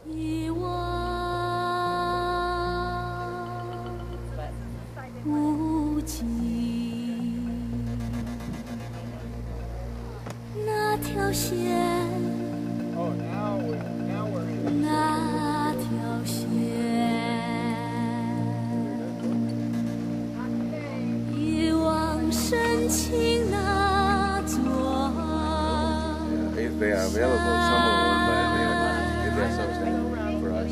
一望无际，那条线，那条线，一往深情那座。If they are available, some of them, but if there's something for us.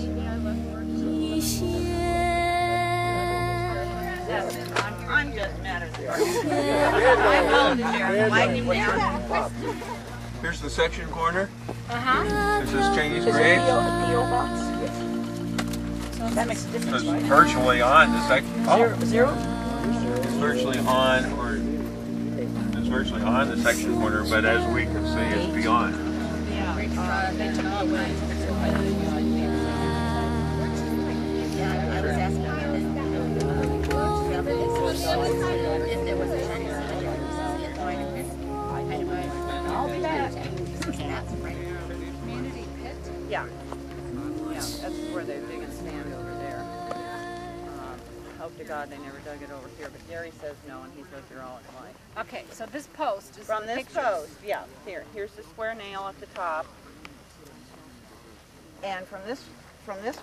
I'm just mad at the I'm volunteering. Why didn't we? Here's the section corner. This is Chinese grave. That makes a difference, It's right? virtually on the section. Zero? It's virtually on, or it's virtually on the section corner, but as we can see, it's beyond. Yeah. They took it away. Yeah, I was asking if there was a Chinese cemetery. I'll be back. Community pit? Yeah. Yeah, that's where they're digging sand over there. Hope to God they never dug it over here, but Gary says no, and he says you're all in line. Okay, so this post is From the this pictures. post, yeah, here's the square nail at the top. And from this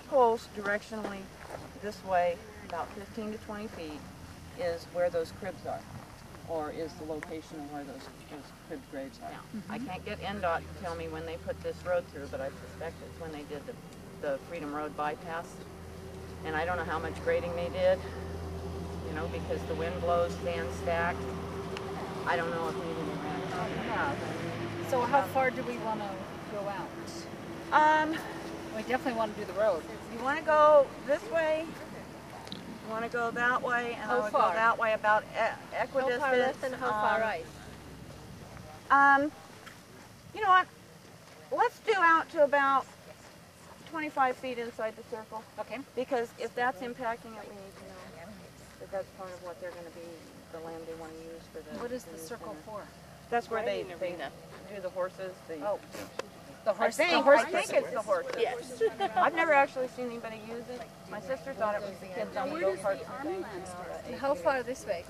post, directionally this way, about 15 to 20 feet, is where those cribs are, or is the location of where those crib graves are. I can't get NDOT to tell me when they put this road through, but I suspect it's when they did the Freedom Road bypass. And I don't know how much grading they did, you know, because the wind blows, sand stacked. I don't know if maybe they ran across the path. So how far do we want to go out? We definitely want to do the road. You want to go this way, you want to go that way, and I would go that way about equidistant. How far left and how far right? You know what? Let's do out to about 25 feet inside the circle. Okay. Because if that's impacting it, we need to know that that's part of what they're going to be, the land they want to use for the... What is the circle for? That's where they do the horses. The horse. I think it's the horses. Yes. I've never actually seen anybody use it. My sister thought it was the kids on the go-karts and things. How far this way?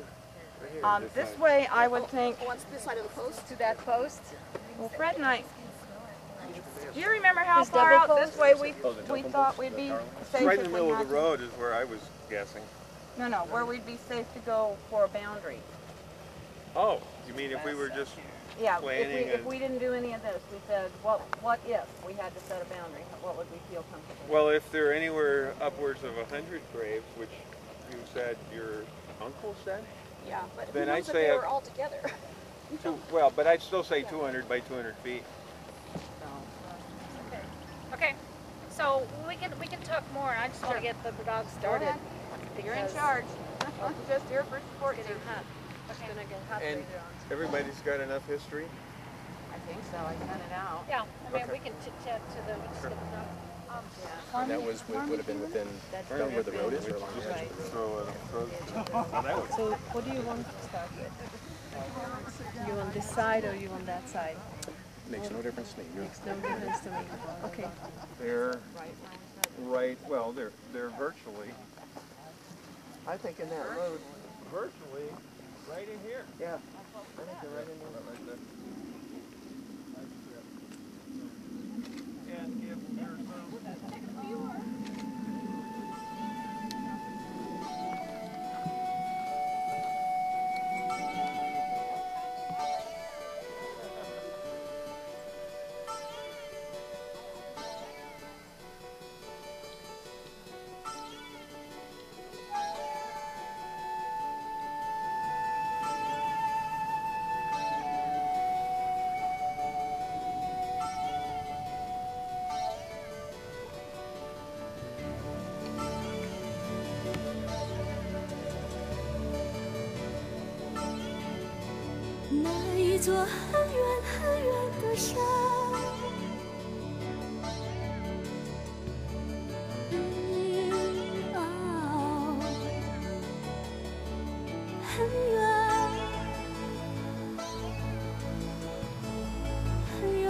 This way, I would think... On this side of the post? To that post? Well, Fred and I... Do you remember how far out this way we thought we'd be safe? Right in the middle of the road is where I was guessing. No, where we'd be safe to go for a boundary. Oh, you mean if we were just planning? If we didn't do any of this, we said, what if we had to set a boundary? What would we feel comfortable with? Well, if they're anywhere upwards of 100 graves, which you said your uncle said? Yeah, but then who I'd knows say if they were all together? Well, but I'd still say 200 by 200 feet. Okay, so we can talk more. I just want to get the dog started. You're in charge. Just here for support. Getting hot. It's gonna get hot And later on. everybody's got enough history? I think so. I sent it out. Yeah, I mean we can chit chat to them. Just get the dog. And that would have been within where the road is, or along the edge of the road? So what do you want to start with? You on this side or you on that side? Makes no difference to me. Makes no difference to me. Okay. They're right, well, they're virtually, I think in that road, virtually right in here. Yeah, I think they're right in there. Right there. And if there's那一座很远很远的山，很远很远，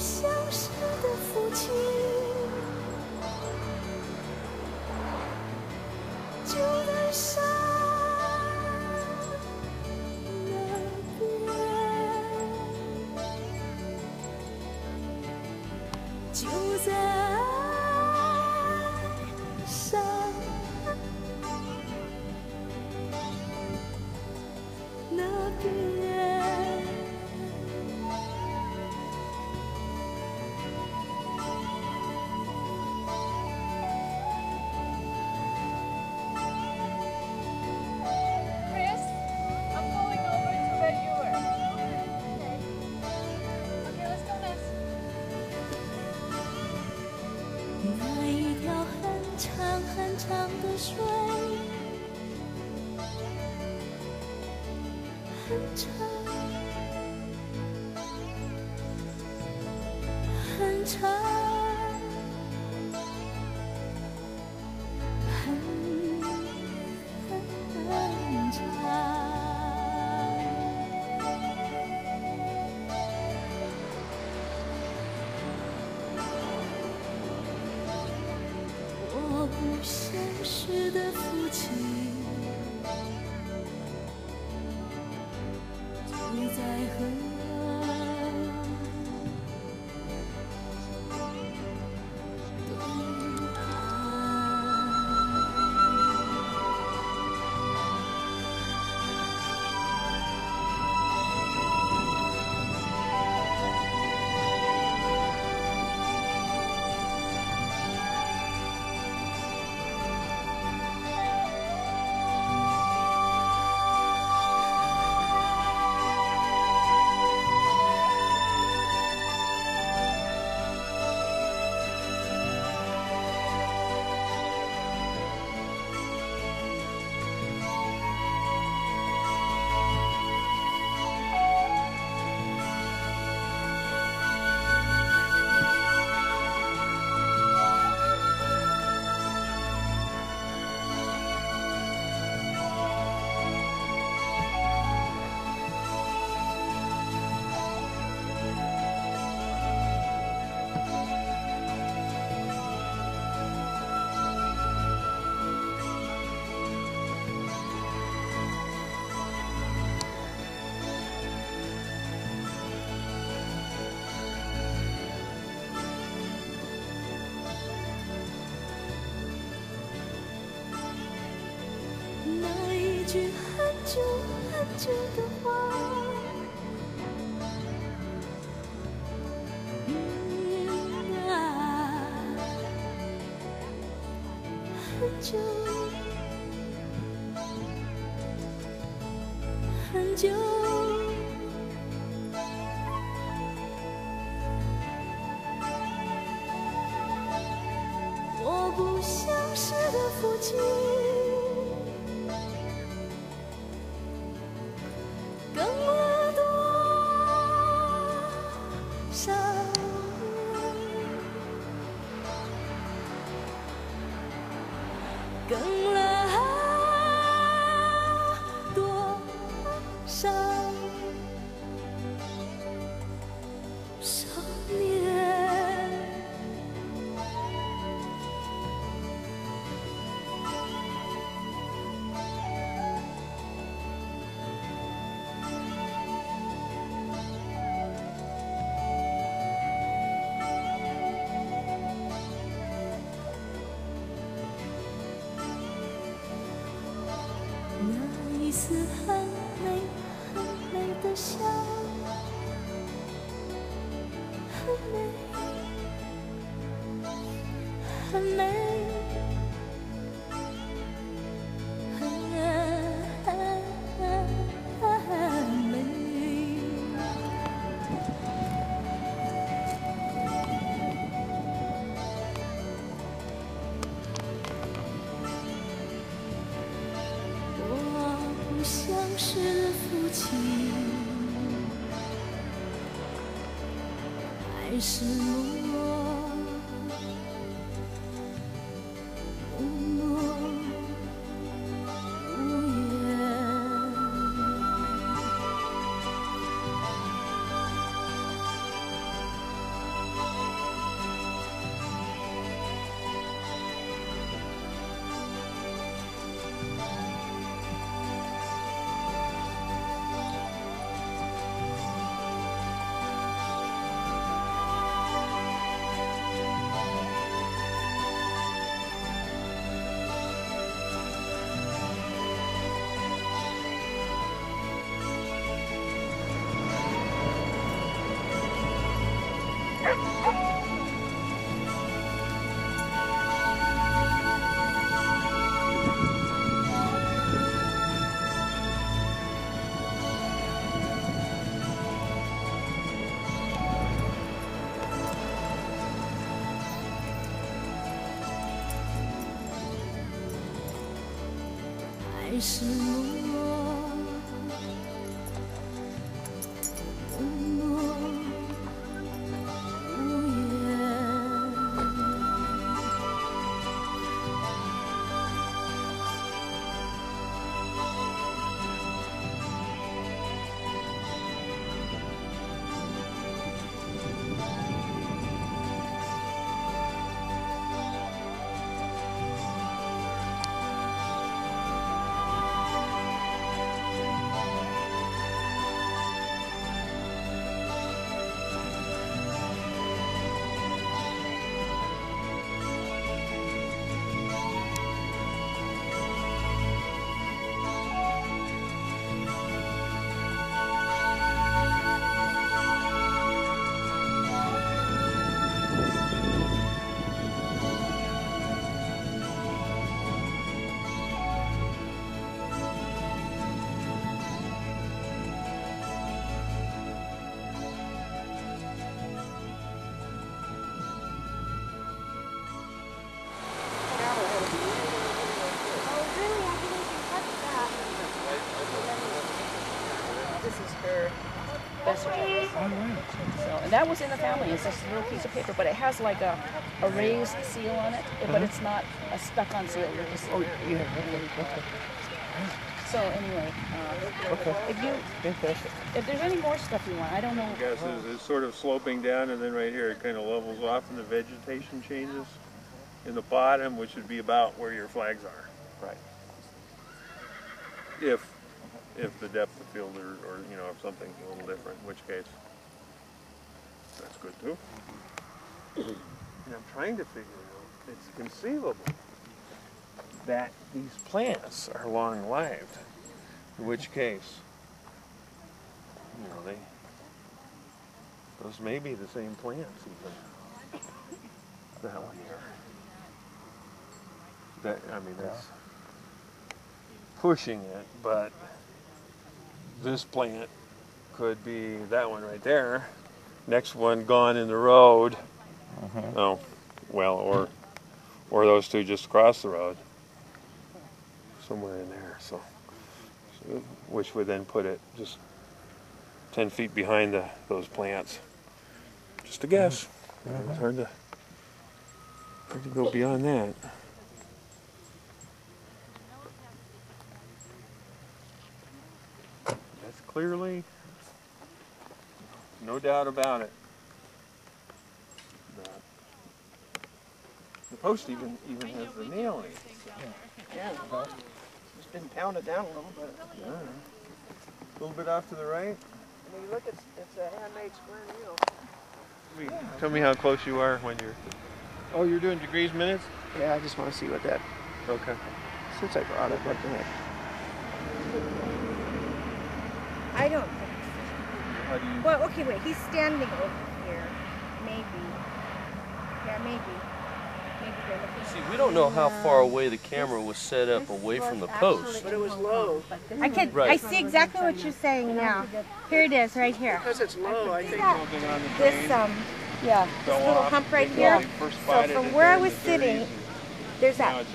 相识的夫妻，就在山那边，就在山那边。那一条很长很长的水，很长很长很长。我不相识的夫妻，就在河对那一句很久很久的话，很久很久。我不相识的夫妻，更了多少？更了多少少年？那一丝很美很美的笑，很美很美很美。我不相识的夫妻，还是我默默无言。是我，默默无言。This is her best friend. So, and that was in the family. It's this little piece of paper, but it has like a raised seal on it, but it's not a stuck-on seal. You're just, So anyway, if there's any more stuff you want, I don't know. I guess it's sort of sloping down, and then right here it kind of levels off, and the vegetation changes in the bottom, which would be about where your flags are. Right. If the depth of field or you know, if something's a little different, in which case that's good too. And I'm trying to figure out, it's conceivable that these plants are long-lived, in which case, you know, those may be the same plants even. That one here. That, I mean, that's pushing it, but this plant could be that one right there. Next one gone in the road. Oh, well, or those two just across the road. Somewhere in there, so which would then put it just 10 feet behind those plants. Just a guess. It's hard to go beyond that. That's clearly, no doubt about it. The post even has the nail in it. Yeah, it's been pounded down a little bit. Yeah. A little bit off to the right. When you look, it's a handmade square needle. Tell me how close you are when you're... Oh, you're doing degrees, minutes? Yeah, I just want to see what that... Okay. Since I brought it, what the heck? I don't think How do you... so. Well, okay, wait. He's standing over here. Maybe. Yeah, maybe. Maybe they're looking. See, we don't know how far away the camera was set up away from the post. But it was low. I see exactly what you're saying now. Here it is, right here. Because it's low, I think. This this little hump right here. So from where I was sitting, there's that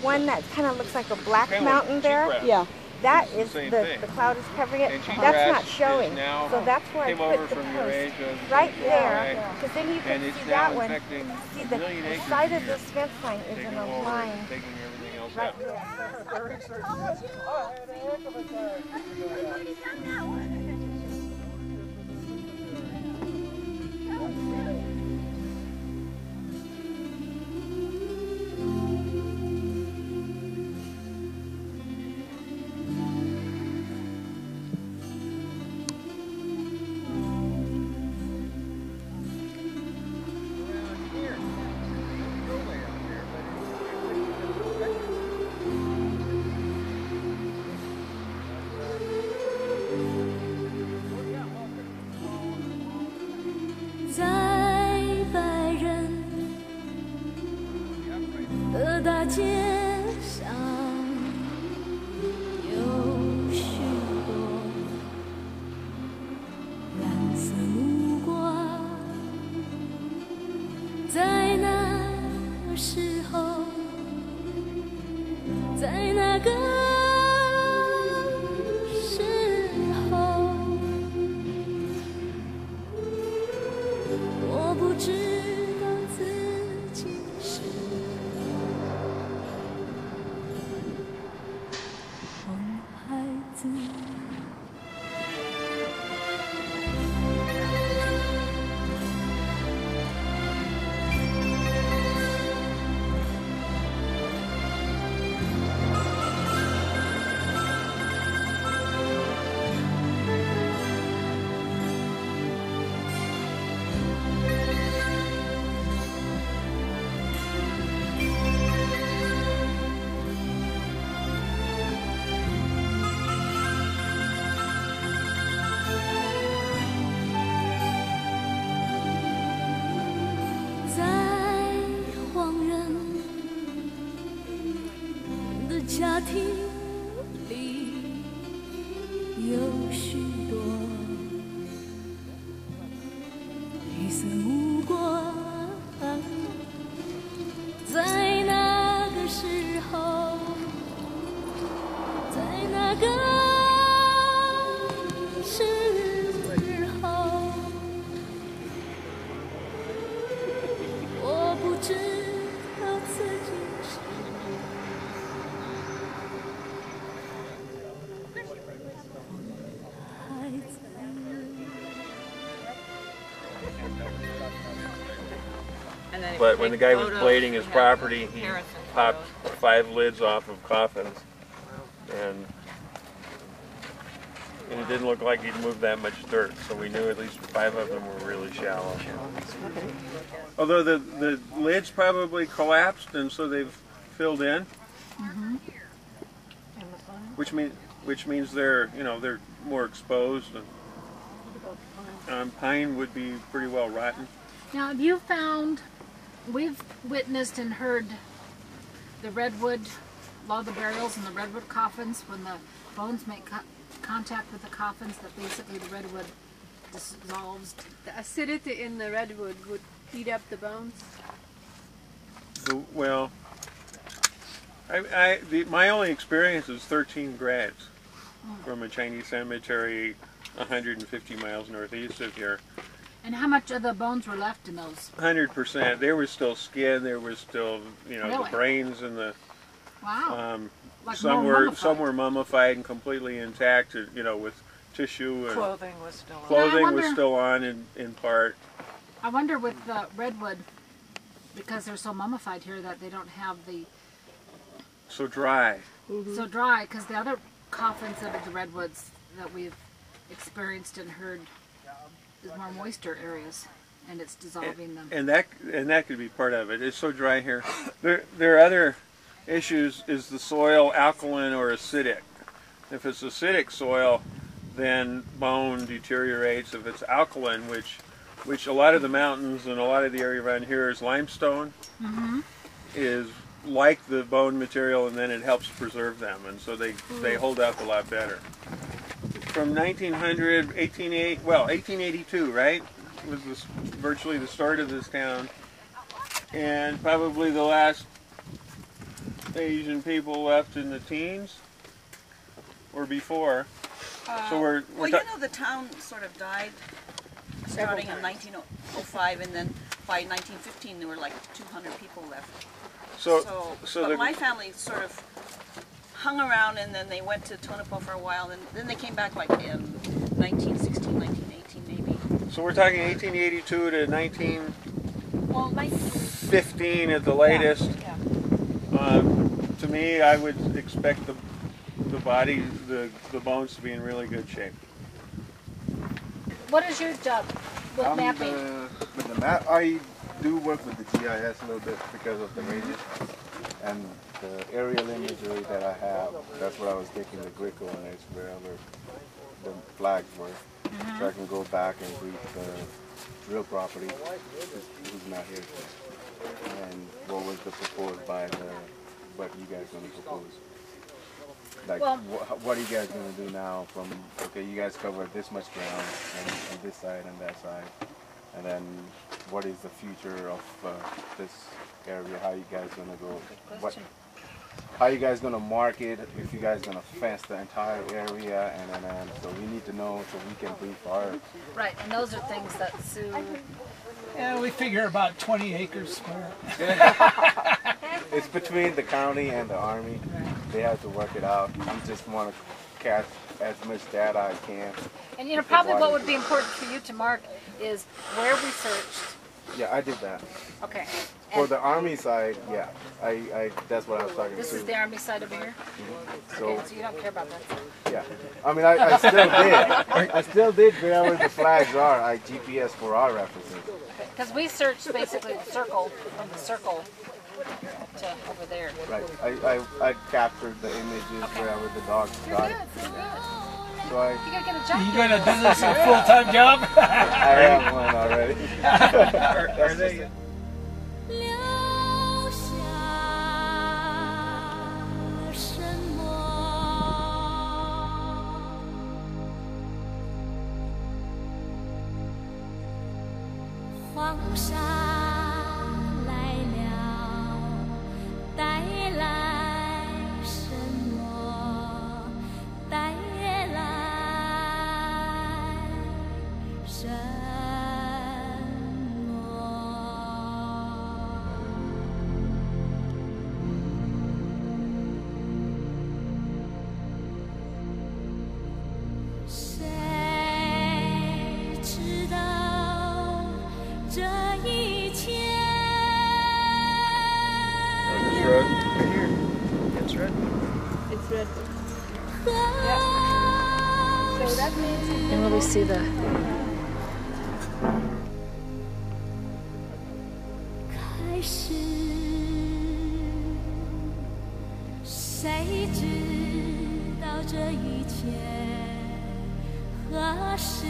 one that kind of looks like a black mountain there. Yeah. That is the cloud is covering it. That's not showing. So that's where I put the post. Right there. Because then you can see that one. See the side of this fence line is in a line. Right there. 子。家庭里有许多黑色目光，在那个时候，在那个时候，我不知道自己是。But when the guy was blading his property, he popped 5 lids off of coffins, and it didn't look like he'd moved that much dirt, so we knew at least 5 of them were really shallow. Although the lids probably collapsed, and so they've filled in, which means they're they're more exposed, and pine would be pretty well rotten. Now, have you found? We've witnessed and heard the redwood log the burials and the redwood coffins when the bones make contact with the coffins, that basically the redwood dissolves. The acidity in the redwood would eat up the bones? Well, my only experience is 13 grads from a Chinese cemetery 150 miles northeast of here. And how much of the bones were left in those? 100%. There was still skin. There was still, really? the brains and the. Wow. Like some were mummified and completely intact. With tissue and clothing was still on. Clothing was still on in part. I wonder with the redwood, because they're so mummified here, that they don't have the. So dry. So dry, because the other coffins that are the redwoods that we've experienced and heard. There's more moisture areas, and it's dissolving them. And that could be part of it. It's so dry here. There are other issues. Is the soil alkaline or acidic? If it's acidic soil, then bone deteriorates. If it's alkaline, which a lot of the mountains and a lot of the area around here is limestone, is like the bone material, and then it helps preserve them, and so they hold up a lot better. From 1882, right? Was virtually the start of this town, and probably the last Asian people left in the teens or before. So we're the town sort of died starting in 1905, and then by 1915 there were like 200 people left. But my family sort of hung around, and then they went to Tonopah for a while, and then they came back like in 1916, 1918 maybe. So we're talking 1882 to 1915 at the latest. Yeah. To me, I would expect the body, the bones to be in really good shape. What is your job with mapping? With the map, I do work with the GIS a little bit because of the radius and the aerial imagery that I have. That's what I was taking the grid coordinates wherever the flags were, so I can go back and brief the real property who's not here, and what was the proposed by what you guys going to propose. Like, what are you guys going to do now from, okay, you guys covered this much ground and this side and that side, and then what is the future of this area? How you guys going to go? How you guys going to mark it? If you guys going to fence the entire area, and then so we need to know so we can brief our. Right, and those are things that Sue. Yeah, we figure about 20 acres square. It's between the county and the Army. They have to work it out. I just want to catch as much data I can. And you know, probably what would be important for you to mark is where we searched. Yeah, I did that. Okay. For the Army side, yeah, that's what I was talking about. This is the Army side over here? So, okay, so you don't care about that side. Yeah. I mean, I still did. I still did figure where the flags are. I GPS for our references. Because we searched basically the circle, from the circle to over there. Right. I captured the images wherever the dogs got it. So you gotta get a job. You gonna do this a full-time job? I have one already. Are they?黄沙来了，带来什么？带来什么？谁知道？这一切。It's red. Right here. It's red. It's red. Yeah. So that means. You can really see the. 开始，谁知道这一切何时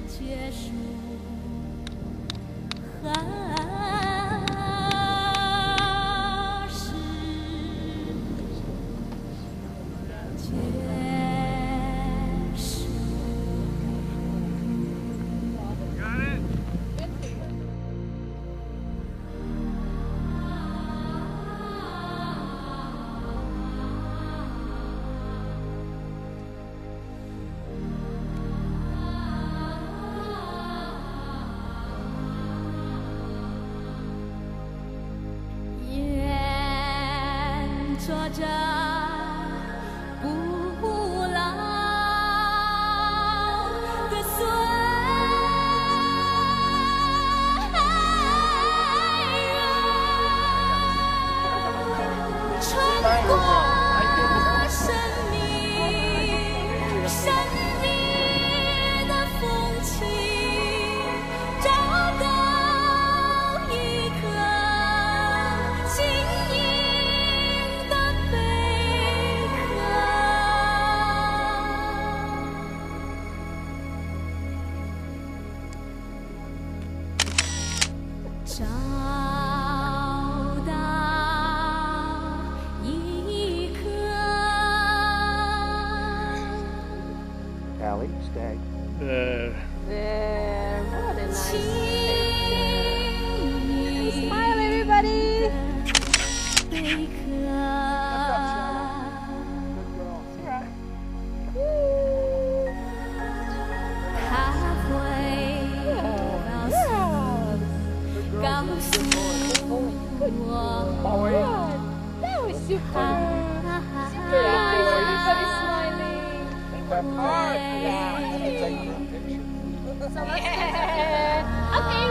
结束？何时结束？说着不老的岁月，穿过生命的风景，找到一颗晶莹的贝壳。找到一颗 Allie, stag. There, what a nice picture. Smile, everybody. 贝壳。它会告诉我。That was super. Super nice. Everybody smiling. Work hard. Yeah. Okay,